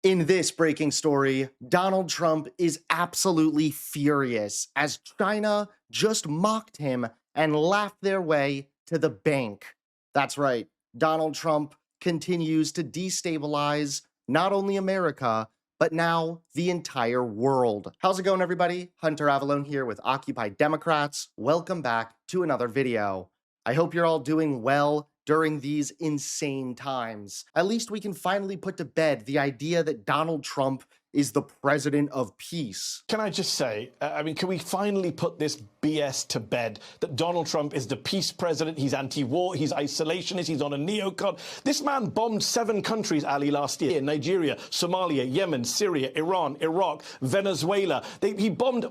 In this breaking story, Donald Trump is absolutely furious as China just mocked him and laughed their way to the bank. That's right, Donald Trump continues to destabilize not only America, but now the entire world. How's it going, everybody? Hunter Avalone here with Occupy Democrats. Welcome back to another video. I hope you're all doing well during these insane times. At least we can finally put to bed the idea that Donald Trump is the president of peace. Can I just say, can we finally put this BS to bed, that Donald Trump is the peace president, he's anti-war, he's isolationist, he's on a neocon. This man bombed 7 countries, Ali, last year: Nigeria, Somalia, Yemen, Syria, Iran, Iraq, Venezuela. He bombed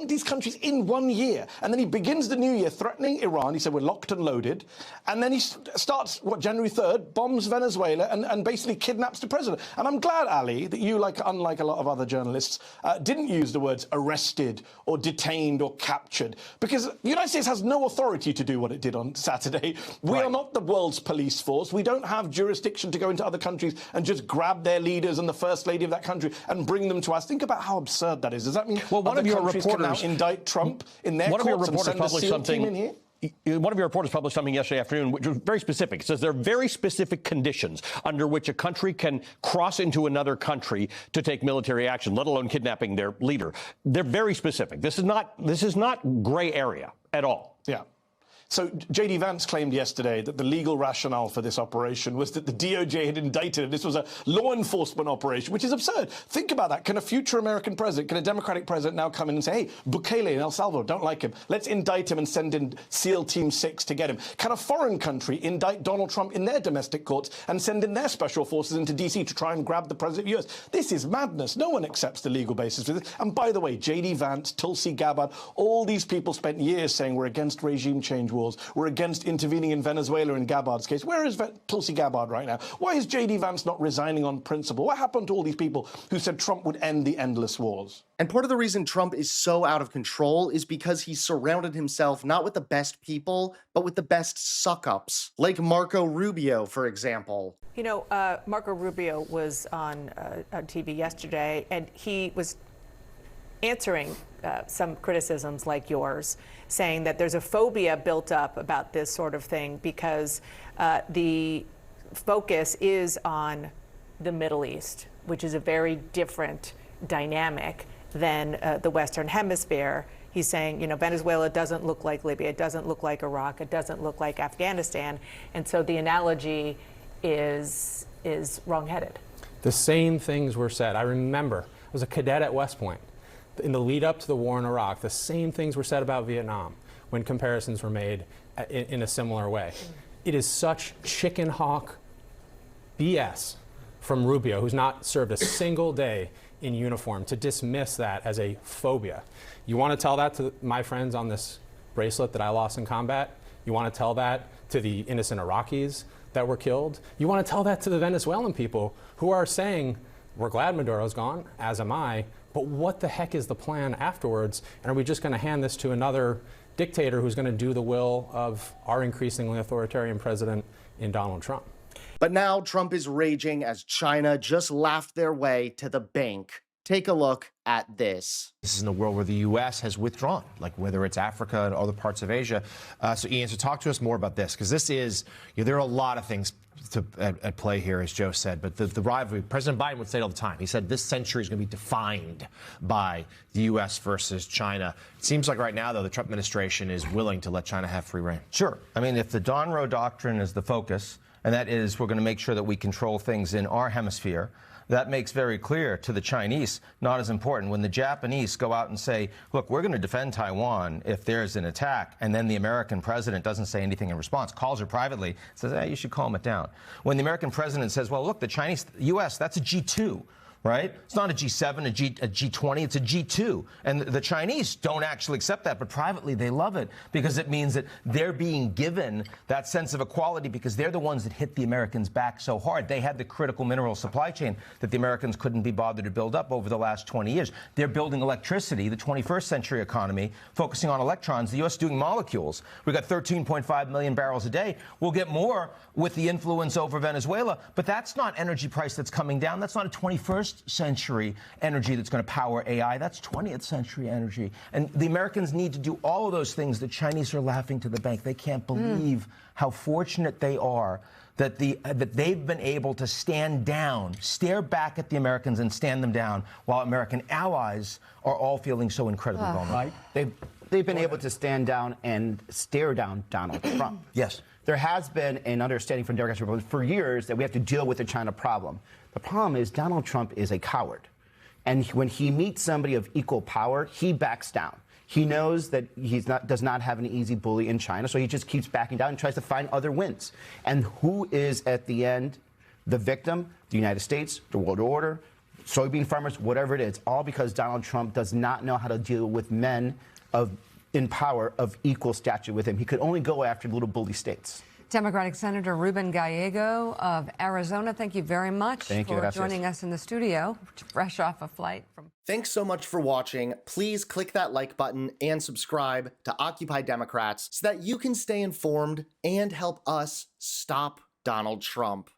these countries in 1 year. And then he begins the new year threatening Iran. He said, we're locked and loaded. And then he starts, January 3rd, bombs Venezuela and basically kidnaps the president. And I'm glad, Ali, that you, unlike a lot of other journalists, didn't use the words arrested or detained or captured, because the United States has no authority to do what it did on Saturday. We are not the world's police force. We don't have jurisdiction to go into other countries and just grab their leaders and the first lady of that country and bring them to us. Think about how absurd that is. Does that mean one of your reporters can now indict Trump in their courts and send a SEAL team in here? One of your reporters published something yesterday afternoon which was very specific. It says there are very specific conditions under which a country can cross into another country to take military action, let alone kidnapping their leader. They're very specific. This is not gray area at all. Yeah. So J.D. Vance claimed yesterday that the legal rationale for this operation was that the DOJ had indicted him. This was a law enforcement operation, which is absurd. Think about that. Can a future American president, can a Democratic president now come in and say, hey, Bukele in El Salvador, don't like him. Let's indict him and send in SEAL Team 6 to get him. Can a foreign country indict Donald Trump in their domestic courts and send in their special forces into D.C. to try and grab the president of the U.S.? This is madness. No one accepts the legal basis for this. And by the way, J.D. Vance, Tulsi Gabbard, all these people spent years saying we're against regime change wars. We're against intervening in Venezuela in Gabbard's case. Where is Tulsi Gabbard right now? Why is J.D. Vance not resigning on principle? What happened to all these people who said Trump would end the endless wars? And part of the reason Trump is so out of control is because he surrounded himself not with the best people, but with the best suck-ups, like Marco Rubio, for example. You know, Marco Rubio was on TV yesterday, and he was answering some criticisms like yours, saying that there's a phobia built up about this sort of thing because the focus is on the Middle East, which is a very different dynamic than the Western Hemisphere. He's saying, you know, Venezuela doesn't look like Libya, it doesn't look like Iraq, it doesn't look like Afghanistan, and so the analogy is wrong-headed. The same things were said. I remember, I was a cadet at West Point. In the lead up to the war in Iraq, the same things were said about Vietnam when comparisons were made in a similar way. It is such chicken hawk BS from Rubio, who's not served a single day in uniform, to dismiss that as a phobia. You want to tell that to my friends on this bracelet that I lost in combat? You want to tell that to the innocent Iraqis that were killed? You want to tell that to the Venezuelan people who are saying, we're glad Maduro's gone, as am I, but what the heck is the plan afterwards? And are we just going to hand this to another dictator who's going to do the will of our increasingly authoritarian president in Donald Trump? But now Trump is raging as China just laughed their way to the bank. Take a look at this. This is in a world where the U.S. has withdrawn, like whether it's Africa and other parts of Asia. So Ian, so talk to us more about this, because this is, there are a lot of things at play here, as Joe said, but the rivalry, President Biden would say it all the time. He said this century is going to be defined by the U.S. versus China. It seems like right now, though, the Trump administration is willing to let China have free rein. Sure. I mean, if the Donroe Doctrine is the focus, and that is we're going to make sure that we control things in our hemisphere, that makes very clear to the Chinese, not as important. When the Japanese go out and say, look, we're going to defend Taiwan if there's an attack, and then the American president doesn't say anything in response, calls her privately, says, you should calm it down. When the American president says, well, look, the Chinese, U.S., that's a G2. right? It's not a G7, a G20, it's a G2. And the Chinese don't actually accept that, but privately they love it because it means that they're being given that sense of equality because they're the ones that hit the Americans back so hard. They had the critical mineral supply chain that the Americans couldn't be bothered to build up over the last 20 years. They're building electricity, the 21st century economy, focusing on electrons. The U.S. doing molecules. We've got 13.5 million barrels a day. We'll get more with the influence over Venezuela, but that's not energy price that's coming down. That's not a 21st century energy that's going to power AI. That's 20th century energy. And the Americans need to do all of those things. The Chinese are laughing to the bank. They can't believe how fortunate they are that they've been able to stand down, stare back at the Americans and stand them down, while American allies are all feeling so incredibly vulnerable. Right? They've been able to stand down and stare down Donald Trump. Yes. There has been an understanding from Democrats and Republicans for years that we have to deal with the China problem. The problem is Donald Trump is a coward. And when he meets somebody of equal power, he backs down. He knows that does not have an easy bully in China, so he just keeps backing down and tries to find other wins. And who is at the end the victim? The United States, the world order, soybean farmers, whatever it is, all because Donald Trump does not know how to deal with men in power of equal stature with him. He could only go after little bully states. Democratic Senator Ruben Gallego of Arizona, thank you very much for joining us in the studio, fresh off a flight from. Thanks so much for watching. Please click that like button and subscribe to Occupy Democrats so that you can stay informed and help us stop Donald Trump.